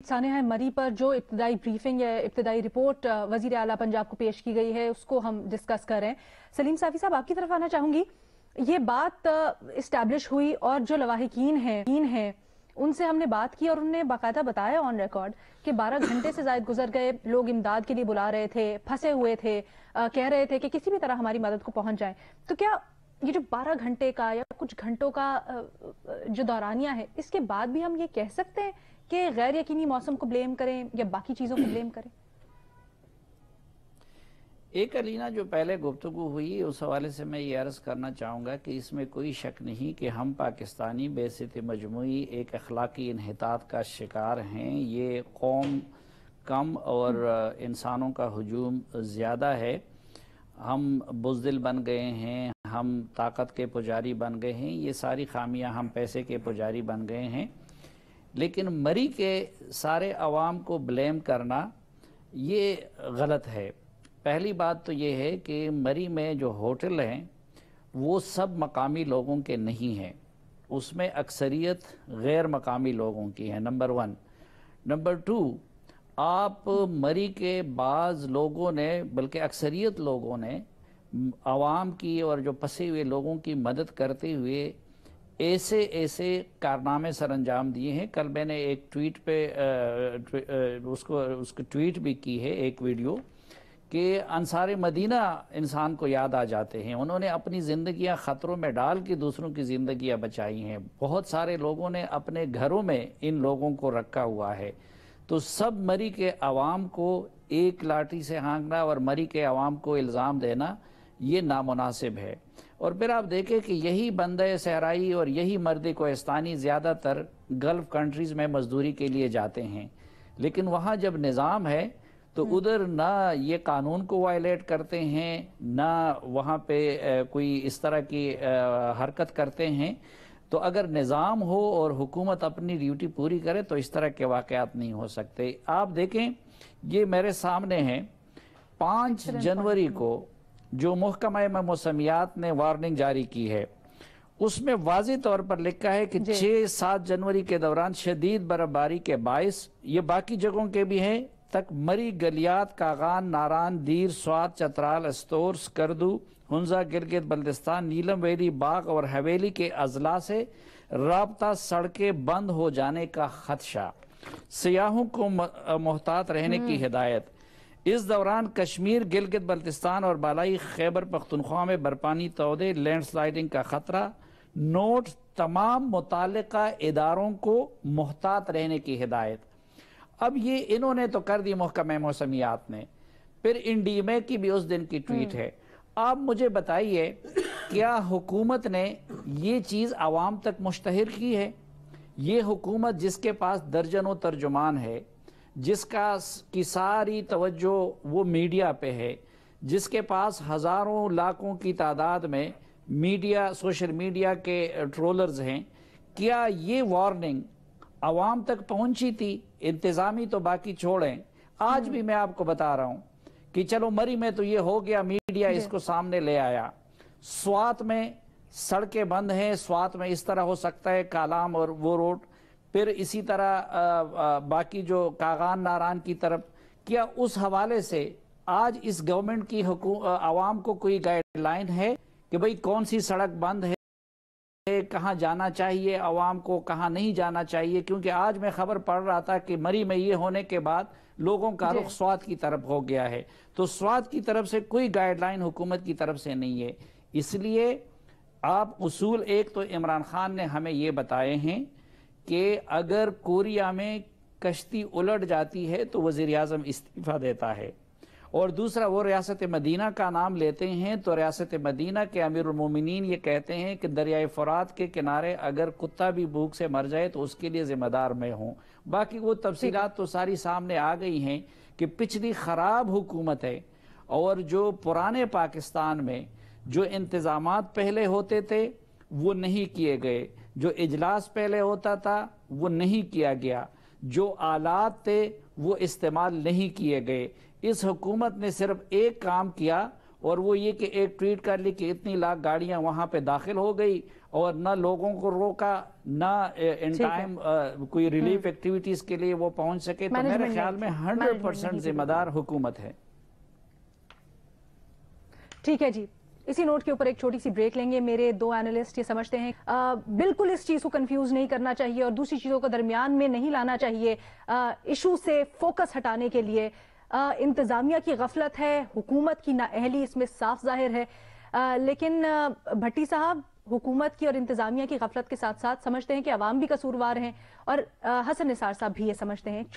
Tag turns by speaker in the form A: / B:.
A: सानेहा मरी पर जो इब्तदाई ब्रीफिंग या इब्तदाई रिपोर्ट वजीर आला पंजाब को पेश की गई है उसको हम डिस्कस कर रहे हैं। सलीम साफी साहब, आपकी तरफ आना चाहूंगी। ये बात इस्टेब्लिश हुई और जो लवाहिकीन हैं उनसे हमने बात की और उन्होंने बाकायदा बताया ऑन रिकॉर्ड कि 12 घंटे से ज्यादा गुजर गए, लोग इमदाद के लिए बुला रहे थे, फंसे हुए थे, कह रहे थे कि किसी भी तरह हमारी मदद को पहुंच जाए। तो क्या ये जो 12 घंटे का या कुछ घंटों का जो दौरानिया है, इसके बाद भी हम ये कह सकते हैं कि गैर यकीनी मौसम को ब्लेम करें या बाकी चीजों को ब्लेम करें?
B: एक अलीना जो पहले गुफ्तगू हुई उस हवाले से मैं ये अर्ज़ करना चाहूँगा कि इसमें कोई शक नहीं कि हम पाकिस्तानी बेसित मजमूई एक अखलाकी इन्हितात का शिकार हैं। ये कौम कम और इंसानों का हुजूम ज़्यादा है। हम बुज़दिल बन गए हैं, हम ताकत के पुजारी बन गए हैं, ये सारी खामियां, हम पैसे के पुजारी बन गए हैं। लेकिन मरी के सारे अवाम को ब्लेम करना ये गलत है। पहली बात तो ये है कि मरी में जो होटल हैं वो सब मकामी लोगों के नहीं हैं, उसमें अक्सरियत गैर मकामी लोगों की है, नंबर 1। नंबर 2, आप मरी के बाज़ लोगों ने, बल्कि अक्सरियत लोगों ने आवाम की और जो फंसे हुए लोगों की मदद करते हुए ऐसे कारनामे सर अंजाम दिए हैं। कल मैंने एक ट्वीट पे उसको ट्वीट भी की है, एक वीडियो, कि अंसार मदीना इंसान को याद आ जाते हैं। उन्होंने अपनी ज़िंदगियां ख़तरों में डाल के दूसरों की ज़िंदगियां बचाई हैं। बहुत सारे लोगों ने अपने घरों में इन लोगों को रखा हुआ है। तो सब मरी के अवाम को एक लाठी से हाँकना और मरी के अवाम को इल्ज़ाम देना ये नामुनासिब है। और फिर आप देखें कि यही बंदे सहराई और यही मर्द कोहिस्तानी ज़्यादातर गल्फ़ कंट्रीज़ में मजदूरी के लिए जाते हैं, लेकिन वहाँ जब निज़ाम है तो उधर ना ये कानून को वायलेट करते हैं, ना वहाँ पे कोई इस तरह की हरकत करते हैं। तो अगर निज़ाम हो और हुकूमत अपनी ड्यूटी पूरी करे तो इस तरह के वाक़यात नहीं हो सकते। आप देखें, ये मेरे सामने है 5 जनवरी को जो महकमा मौसमियात ने वार्निंग जारी की है, उसमें वाज़ेह तौर पर लिखा है कि 6-7 जनवरी के दौरान शदीद बर्फबारी के बाइस, ये बाकी जगहों के भी हैं, तक मरी, गलियात, कागान, नारान, दीर, स्वात, चतराल, अस्तोर, स्कर्दू, हुंजा, गिलगित बल्तिस्तान, नीलम वैली, बाग और हवेली के अजला से राब्ता सड़कें बंद हो जाने का खदशा, सियाहों को मोहतात रहने की हिदायत। इस दौरान कश्मीर, गिलगित बल्तिस्तान और बालाई खैबर पख्तूनख्वा में बर्फानी तौदे, लैंडस्लाइडिंग का खतरा। नोट, तमाम मुताल्लिका इदारों को मोहतात रहने की हिदायत। अब ये इन्होंने तो कर दी महकमा मौसमियात ने। फिर इंडीमे की भी उस दिन की ट्वीट है। आप मुझे बताइए, क्या हुकूमत ने ये चीज़ आवाम तक मुश्तहिर की है? ये हुकूमत जिसके पास दर्जनों तर्जुमान है, जिसका की सारी तवज्जो वो मीडिया पे है, जिसके पास हज़ारों लाखों की तादाद में मीडिया, सोशल मीडिया के ट्रोलर्स हैं, क्या ये वार्निंग आवाम तक पहुंची थी? इंतज़ामी तो बाकी छोड़ें, आज भी मैं आपको बता रहा हूं कि चलो मरी में तो ये हो गया, मीडिया इसको सामने ले आया। स्वात में सड़कें बंद हैं, स्वात में इस तरह हो सकता है, कालाम और वो रोड। फिर इसी तरह बाकी जो कागान, नारान की तरफ, क्या उस हवाले से आज इस गवर्नमेंट की आवाम को कोई गाइडलाइन है कि भाई कौन सी सड़क बंद है, कहाँ जाना चाहिए अवाम को, कहाँ नहीं जाना चाहिए? क्योंकि आज मैं खबर पढ़ रहा था कि मरी में ये होने के बाद लोगों का रुख स्वात की तरफ हो गया है। तो स्वात की तरफ से कोई गाइडलाइन हुकूमत की तरफ से नहीं है। इसलिए आप उसूल, एक तो इमरान खान ने हमें ये बताए हैं कि अगर कोरिया में कश्ती उलट जाती है तो वज़ीर आज़म इस्तीफ़ा देता है, और दूसरा वो रियासत मदीना का नाम लेते हैं तो रियासत मदीना के अमीरुल मोमिनीन ये कहते हैं कि दरियाए फ़ुरात के किनारे अगर कुत्ता भी भूख से मर जाए तो उसके लिए ज़िम्मेदार मैं हूँ। बाकी वो तफसीलात तो सारी सामने आ गई हैं कि पिछली ख़राब हुकूमत है और जो पुराने पाकिस्तान में जो इंतज़ामात पहले होते थे वो नहीं किए गए, जो इजलास पहले होता था वो नहीं किया गया, जो आलात थे वो इस्तेमाल नहीं किए गए। इस हुकूमत ने सिर्फ एक काम किया और वो ये कि एक ट्वीट कर ली कि इतनी लाख गाड़ियां वहां पे दाखिल हो गई اور نہ لوگوں کو روکا، نہ ان ٹائم کوئی ریلیف ایکٹیویٹیز کے لیے وہ پہنچ سکے، تو میرے خیال میں 100% ذمہ دار حکومت ہے۔
A: ٹھیک ہے جی، اسی نوٹ کے اوپر ایک چھوٹی سی بریک لیں گے۔ میرے دو اینالسٹ یہ سمجھتے ہیں بالکل اس چیز کو کنفیوز نہیں کرنا چاہیے اور دوسری چیزوں کو درمیان میں نہیں لانا چاہیے، ایشو سے فوکس ہٹانے کے لیے۔ انتظامیہ کی غفلت ہے، حکومت کی نااہلی اس میں صاف ظاہر ہے، لیکن بھٹی صاحب حکومت کی اور انتظامیہ کی غفلت کے ساتھ ساتھ سمجھتے ہیں کہ عوام بھی قصوروار ہیں، اور حسن نثار صاحب بھی یہ سمجھتے ہیں۔